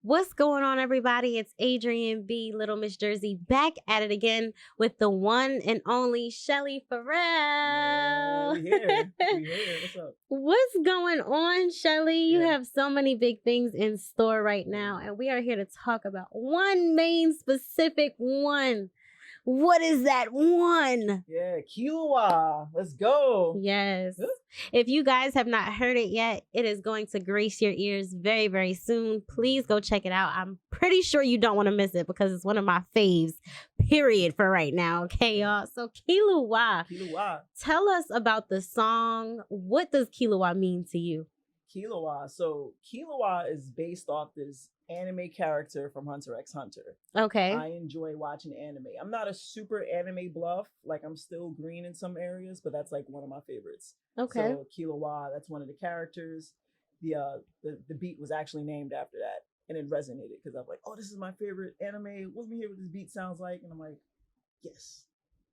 What's going on, everybody? It's Adrian B, Little Miss Jersey, back at it again with the one and only Shelly Ferrell. Yeah, we here. What's up? What's going on, Shelly? You Yeah. have so many big things in store right now, and we are here to talk about one main specific one. What is that one? Yeah, Killua. Let's go. Yes. If you guys have not heard it yet, it is going to grace your ears very, very soon. Please go check it out. I'm pretty sure you don't want to miss it because it's one of my faves, period, for right now. Okay, y'all? So Killua. Tell us about the song. What does Killua mean to you? Killua. So Killua is based off this anime character from Hunter x Hunter. Okay. I enjoy watching anime. I'm not a super anime bluff. Like, I'm still green in some areas, but that's like one of my favorites. Okay. So Killua, that's one of the characters. The beat was actually named after that, and it resonated because I'm like, oh, this is my favorite anime. Let me hear what this beat sounds like, and I'm like, yes.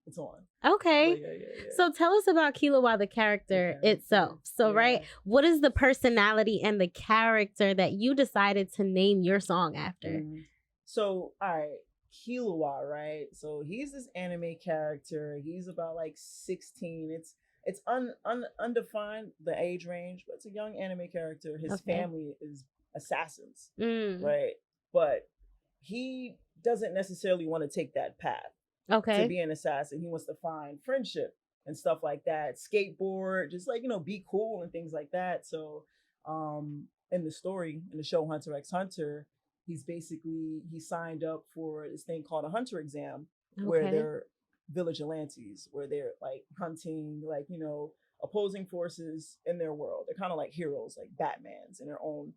It's on. Okay. Yeah. So tell us about Killua, the character itself. So, right, what is the personality and the character that you decided to name your song after? So, all right, Killua, right? So he's this anime character. He's about like 16. It's undefined, the age range, but it's a young anime character. His family is assassins, right? But he doesn't necessarily want to take that path. To be an assassin. He wants to find friendship and stuff like that. Skateboard, just like, be cool and things like that. So in the story, in the show Hunter x Hunter, he signed up for this thing called a hunter exam, where they're vigilantes, where they're like hunting, like, opposing forces in their world. They're kind of like heroes, like Batmans in their own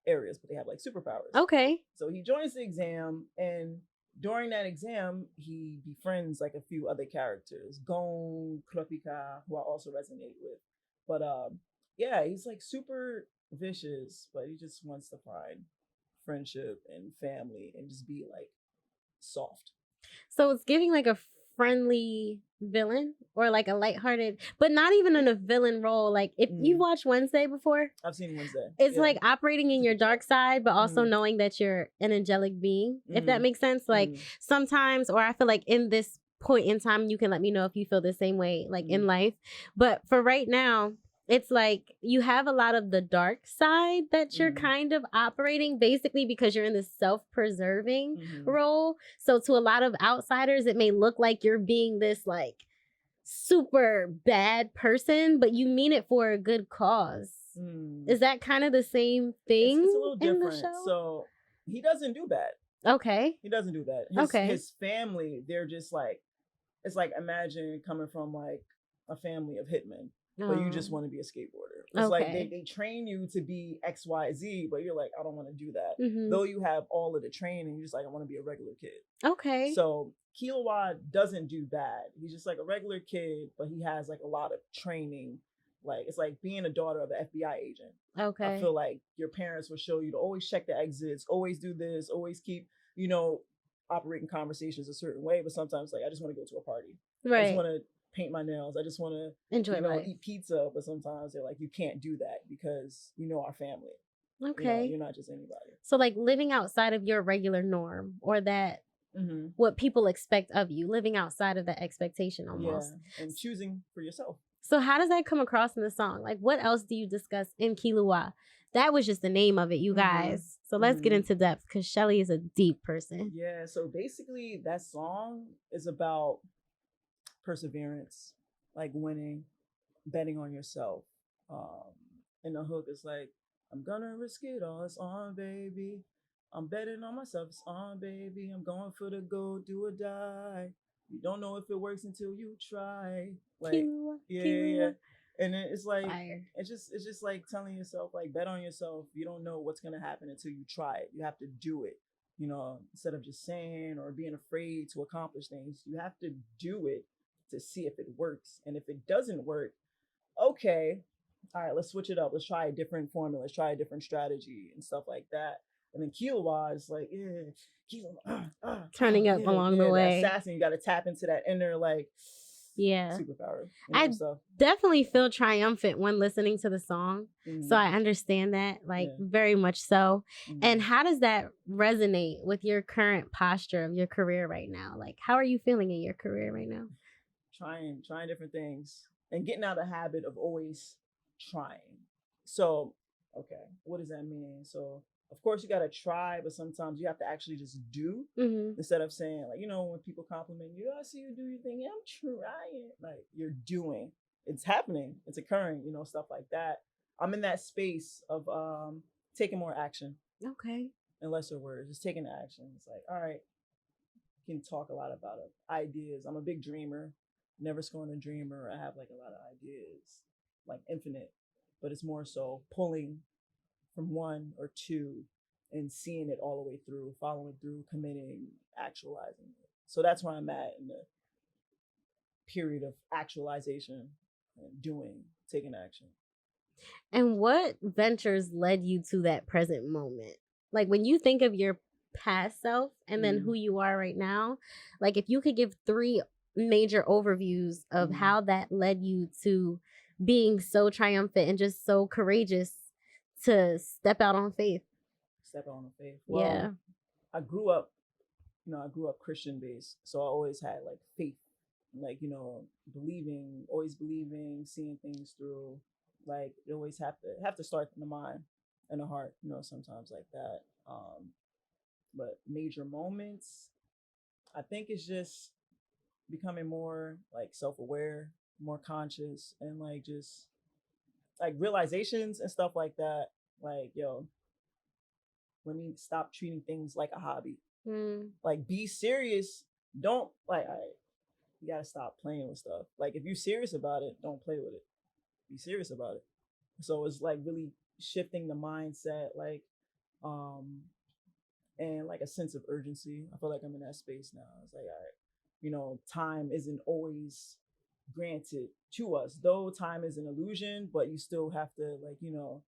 areas, but they have like superpowers. Okay. So he joins the exam, and during that exam, he befriends like a few other characters, Gon, Klopika, who I also resonate with. But he's like super vicious, but he just wants to find friendship and family and just be like soft. So it's giving like a friendly villain or like a lighthearted, but not even in a villain role. Like if you watched Wednesday before, I've seen Wednesday. It's like operating in your dark side, but also knowing that you're an angelic being, if that makes sense. Like sometimes, or I feel like in this point in time, you can let me know if you feel the same way, like in life. But for right now, it's like you have a lot of the dark side that you're kind of operating basically because you're in this self-preserving role. So to a lot of outsiders, it may look like you're being this like super bad person, but you mean it for a good cause. Is that kind of the same thing? It's a little different. In the show? So he doesn't do bad. Okay. He doesn't do that. His family, they're just like, it's like imagine coming from like a family of hitmen. But you just want to be a skateboarder. It's like they train you to be X, Y, Z, but you're like, I don't want to do that. Though you have all of the training, you're just like, I want to be a regular kid. Okay. So Killua doesn't do bad. He's just like a regular kid, but he has like a lot of training. Like it's like being a daughter of an FBI agent. Okay. I feel like your parents will show you to always check the exits, always do this, always keep, operating conversations a certain way. But sometimes like I just want to go to a party. Right. I just want to paint my nails. I just want to enjoy life. Eat pizza, but sometimes they're like, you can't do that because our family. Okay. You're not just anybody. So like living outside of your regular norm or that what people expect of you, living outside of that expectation almost. Yeah, and choosing for yourself. So how does that come across in the song? Like what else do you discuss in Killua? That was just the name of it, you guys. So let's get into depth because Shelly is a deep person. Yeah, so basically that song is about perseverance, like winning, betting on yourself. And the hook is like, I'm gonna risk it all, it's on, baby. I'm betting on myself, it's on, baby. I'm going for the gold, do or die. You don't know if it works until you try. Like, Killua. And it's like, it's just like telling yourself, like, bet on yourself. You don't know what's gonna happen until you try it. You have to do it. Instead of just saying or being afraid to accomplish things, you have to do it to see if it works. And if it doesn't work, okay, all right, let's switch it up. Let's try a different formula. Let's try a different strategy and stuff like that. And then Killua is like, Killua, turning up along the way. Assassin, you got to tap into that inner, like, Yeah. superpower. I definitely feel triumphant when listening to the song. So I understand that, like, very much so. And how does that resonate with your current posture of your career right now? Like, how are you feeling in your career right now? Trying different things and getting out of the habit of always trying. So, okay, what does that mean? So, of course, you got to try, but sometimes you have to actually just do instead of saying, like, you know, when people compliment you, I see you do your thing. Yeah, I'm trying. Like, you're doing. It's happening. It's occurring, you know, stuff like that. I'm in that space of taking more action. Okay. In lesser words, just taking action. It's like, all right, you can talk a lot about ideas. I'm a big dreamer. Never scorn a dreamer. I have like a lot of ideas, like infinite, but it's more so pulling from one or two and seeing it all the way through, following through, committing, actualizing it. So that's where I'm at in the period of actualization and doing, taking action. And what ventures led you to that present moment? Like, when you think of your past self and then who you are right now, like, if you could give 3 major overviews of how that led you to being so triumphant and just so courageous to step out on faith. Step out on faith. Well, I grew up Christian based. So I always had like faith, like, you know, always believing, seeing things through. Like, you always have to start in the mind and the heart, you know, sometimes like that. But major moments, I think it's just becoming more like self-aware, more conscious, and like just like realizations and stuff like that. Like, yo, let me stop treating things like a hobby. Like, be serious. Don't like, all right, you gotta stop playing with stuff. Like, if you're serious about it, don't play with it. Be serious about it. So it's like really shifting the mindset, like, and like a sense of urgency. I feel like I'm in that space now. It's like, all right, you know, time isn't always granted to us, though time is an illusion, but you still have to, like, you know,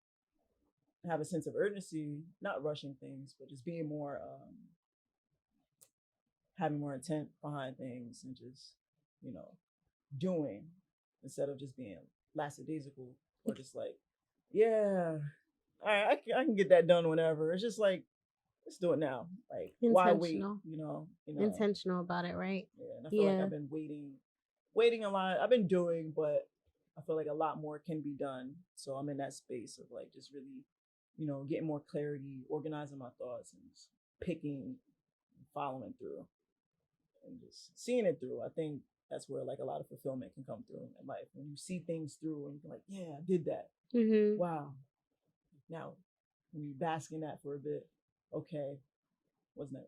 have a sense of urgency, not rushing things, but just being more, having more intent behind things and just, you know, doing instead of just being lackadaisical or just like, yeah, all right, I can get that done whenever. It's just like, let's do it now. Like, why wait? You know, intentional about it, right? Yeah, and I feel like I've been waiting a lot. I've been doing, but I feel like a lot more can be done. So I'm in that space of like just really, you know, getting more clarity, organizing my thoughts, and just picking, following through, and just seeing it through. I think that's where like a lot of fulfillment can come through in life, when you see things through and you're like, yeah, I did that. Wow. Now, when you bask in that for a bit, okay, what's next?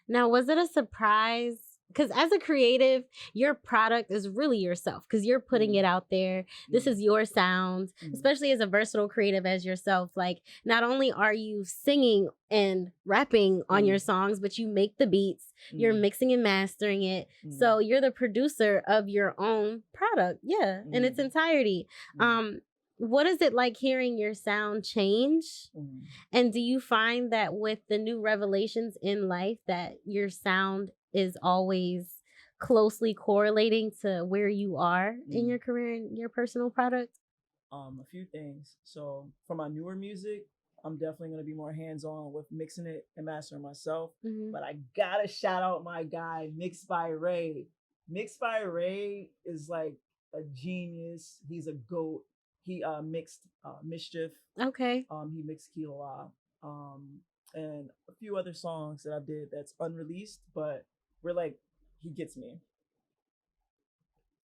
Now, was it a surprise? Because as a creative, your product is really yourself, because you're putting it out there. This is your sound, especially as a versatile creative as yourself. Like, not only are you singing and rapping on your songs, but you make the beats, you're mixing and mastering it. So you're the producer of your own product, in its entirety. What is it like hearing your sound change? And do you find that with the new revelations in life that your sound is always closely correlating to where you are in your career and your personal product? A few things. So for my newer music, I'm definitely going to be more hands-on with mixing it and mastering myself. But I gotta shout out my guy, Mixed by Ray. Mixed by Ray is like a genius. He's a GOAT. He mixed Mischief. Okay. He mixed Killua. And a few other songs that I did that's unreleased, but we're like, he gets me.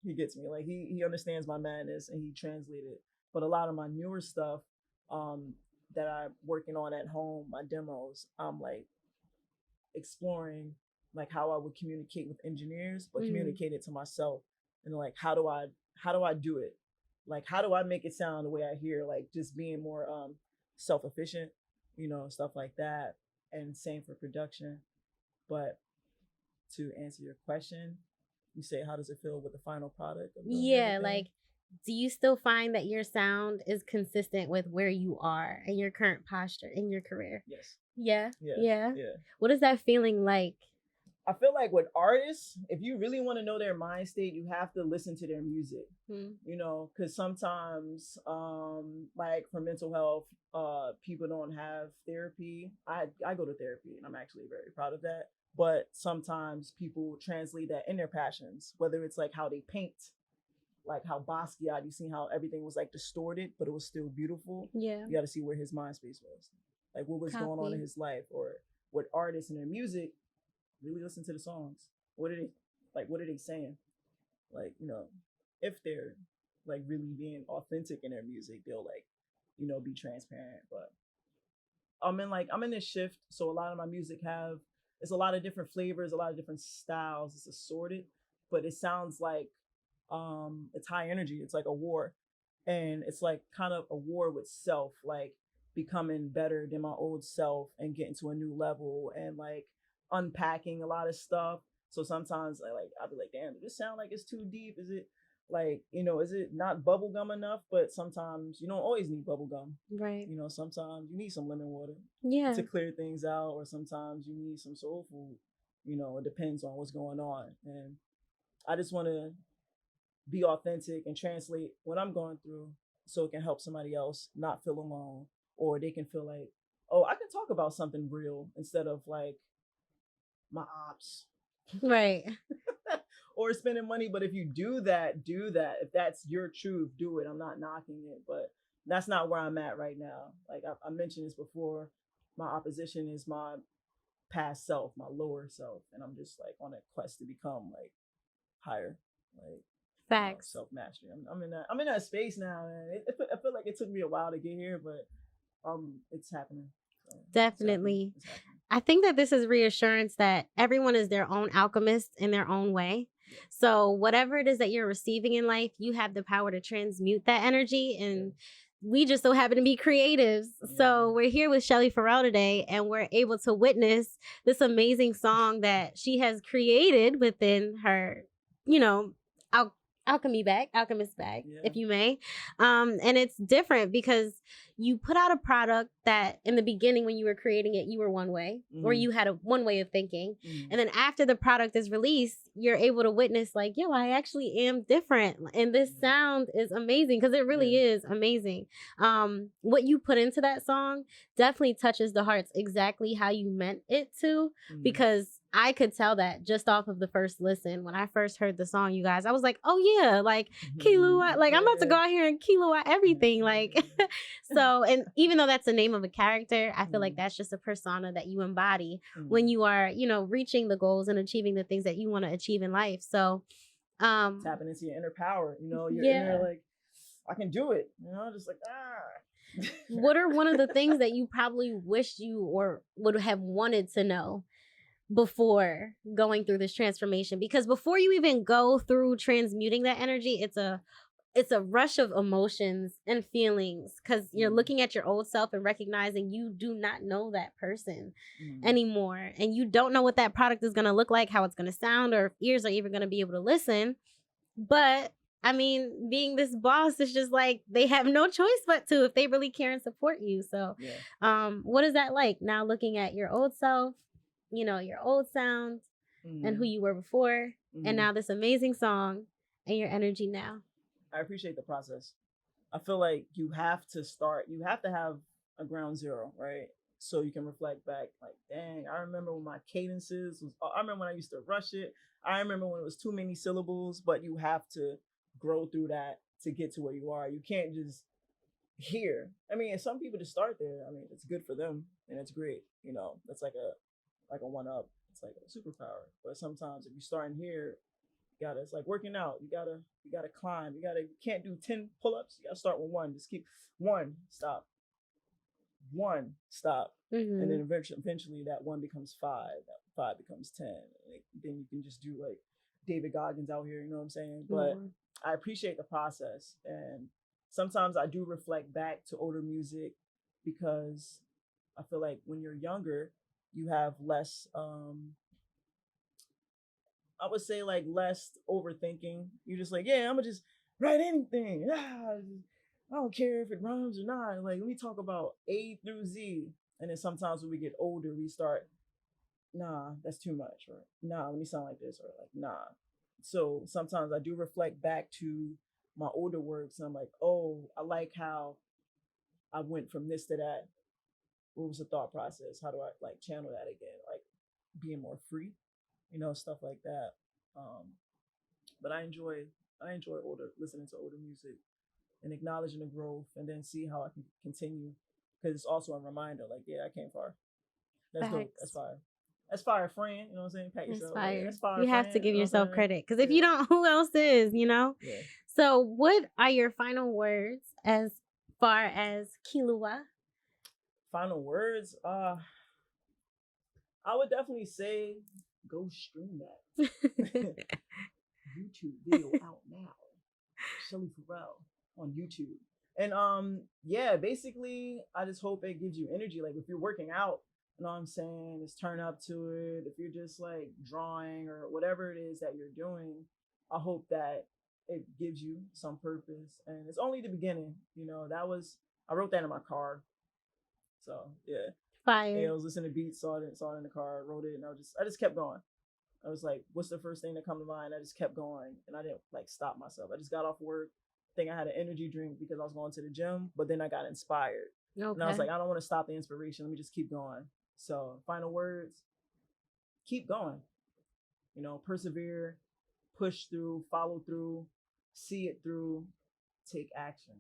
Like, he understands my madness and he translated it. But a lot of my newer stuff that I'm working on at home, my demos, I'm like exploring like how I would communicate with engineers, but communicate it to myself. And like, how do I do it? Like, how do I make it sound the way I hear? Like, just being more self-efficient, you know, stuff like that. And same for production. But to answer your question, you say, how does it feel with the final product? Like, do you still find that your sound is consistent with where you are and your current posture in your career? Yes. Yeah. What is that feeling like? I feel like with artists, if you really want to know their mind state, you have to listen to their music. You know, because sometimes, like for mental health, people don't have therapy. I go to therapy, and I'm actually very proud of that. But sometimes people translate that in their passions, whether it's like how they paint, like how Basquiat, you seen how everything was like distorted, but it was still beautiful. Yeah. You got to see where his mind space was, like what was going on in his life, or what artists and their music. Really listen to the songs. What are they saying? Like, you know, if they're like really being authentic in their music, they'll like, you know, be transparent. But I'm in this shift, so a lot of my music it's a lot of different flavors, a lot of different styles. It's assorted, but it sounds like it's high energy. It's like a war, and it's like kind of a war with self, like becoming better than my old self and getting to a new level, and like unpacking a lot of stuff. So sometimes I'll be like, damn, does this sound like it's too deep? Is it like, you know, is it not bubblegum enough? But sometimes you don't always need bubblegum. Right. You know, sometimes you need some lemon water to clear things out, or sometimes you need some soul food. You know, it depends on what's going on. And I just want to be authentic and translate what I'm going through so it can help somebody else not feel alone, or they can feel like, oh, I can talk about something real instead of like my ops. Right. Or spending money. But if you do that. If that's your truth, do it. I'm not knocking it, but that's not where I'm at right now. Like I mentioned this before, my opposition is my past self, my lower self, and I'm just like on a quest to become like higher, like facts, self mastery. I'm in that space now, and I feel like it took me a while to get here, but it's happening. So definitely. It's happening. I think that this is reassurance that everyone is their own alchemist in their own way. Yeah. So whatever it is that you're receiving in life, you have the power to transmute that energy, and we just so happen to be creatives. Yeah. So we're here with Shelly Ferrell today, and we're able to witness this amazing song that she has created within her, you know, alchemist bag, if you may. And it's different because you put out a product that in the beginning when you were creating it, you were one way, or you had one way of thinking. And then after the product is released, you're able to witness like, yo, I actually am different. And this sound is amazing, because it really is amazing. What you put into that song definitely touches the hearts exactly how you meant it to, because I could tell that just off of the first listen. When I first heard the song, you guys, I was like, oh yeah, like Killua, like I'm about to go out here and Killua everything. Like, so, and even though that's the name of a character, I feel like that's just a persona that you embody when you are, you know, reaching the goals and achieving the things that you want to achieve in life. So, tapping into your inner power, you know, your inner, like, I can do it, you know, just like, What are one of the things that you probably wished you or would have wanted to know before going through this transformation? Because before you even go through transmuting that energy, it's a rush of emotions and feelings, because you're looking at your old self and recognizing you do not know that person anymore, and you don't know what that product is going to look like, how it's going to sound, or if ears are even going to be able to listen. But I mean, being this boss is just like, they have no choice but to, if they really care and support you. So what is that like now, looking at your old self, you know, your old sound and who you were before, and now this amazing song and your energy now? I appreciate the process. I feel like you have to have a ground zero, right? So you can reflect back, like, dang, I remember when my cadences I remember when I used to rush it. I remember when it was too many syllables, but you have to grow through that to get to where you are. You can't just hear. I mean, some people just start there. I mean, it's good for them and it's great. You know, that's like a one up. It's like a superpower. But sometimes if you start in here, it's like working out. You gotta climb. You can't do 10 pull-ups. You gotta start with one. Just keep one, stop. One, stop. And then eventually that one becomes 5. That 5 becomes 10. Then you can just do like David Goggins out here, you know what I'm saying? But I appreciate the process. And sometimes I do reflect back to older music, because I feel like when you're younger, you have less I would say like less overthinking. You're just like, yeah, I'm gonna just write anything. I don't care if it rhymes or not. Like, let me talk about A through Z. And then sometimes when we get older, we start nah, that's too much, or nah, let me sound like this, or like, nah. So sometimes I do reflect back to my older works, and I'm like, oh, I like how I went from this to that. What was the thought process? How do I like channel that again? Like being more free, stuff like that. But I enjoy listening to older music and acknowledging the growth, and then see how I can continue, because it's also a reminder. Like, yeah, I came far. That's dope. That's fire. That's fire, friend. You know what I'm saying? Pat yourself. That's fire. Like, that's fire. You have friend, to give you know yourself credit, because if you don't, who else is? Yeah. So, what are your final words as far as Killua? Final words? I would definitely say go stream that. YouTube video out now. Shelly Ferrell on YouTube. And yeah, basically I just hope it gives you energy. Like if you're working out, you know what I'm saying, just turn up to it. If you're just like drawing or whatever it is that you're doing, I hope that it gives you some purpose. And it's only the beginning, I wrote that in my car. So yeah. Fire. Yeah, I was listening to beats, saw it in the car, wrote it, and I just kept going. I was like, what's the first thing that come to mind? I just kept going, and I didn't like stop myself. I just got off work. I think I had an energy drink because I was going to the gym, but then I got inspired. Okay. And I was like, I don't want to stop the inspiration. Let me just keep going. So final words, keep going. Persevere, push through, follow through, see it through, take action.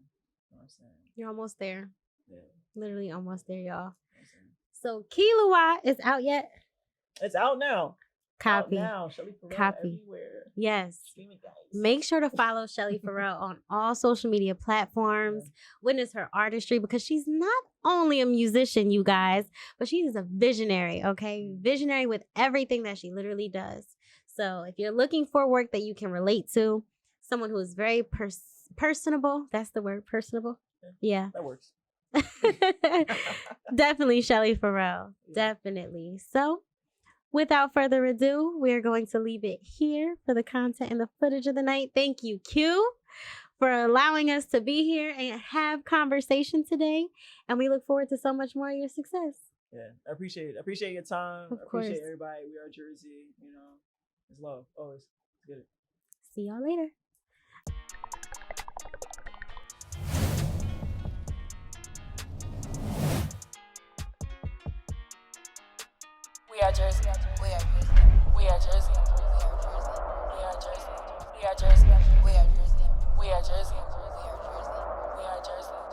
You know what I'm saying? You're almost there. Yeah. Literally almost there, y'all. You know so Killua is out yet? It's out now. Copy. Out now. Shelly Ferrell Copy. Everywhere. Yes. Streaming, guys. Make sure to follow Shelly Ferrell on all social media platforms. Yeah. Witness her artistry, because she's not only a musician, you guys, but she is a visionary, okay? Visionary with everything that she literally does. So if you're looking for work that you can relate to, someone who is very personable, that's the word, personable? Yeah. That works. Definitely Shelly Ferrell. Yeah. Definitely. So without further ado, we're going to leave it here for the content and the footage of the night. Thank you, Q, for allowing us to be here and have conversation today. And we look forward to so much more of your success. Yeah, I appreciate it. I appreciate your time. Of course. I appreciate everybody. We are Jersey. It's love. Always. Let's get it. See y'all later. We are Jersey. We are Jersey. We are Jersey. We are Jersey. We are Jersey. We are Jersey. We are Jersey. We are Jersey. We are Jersey.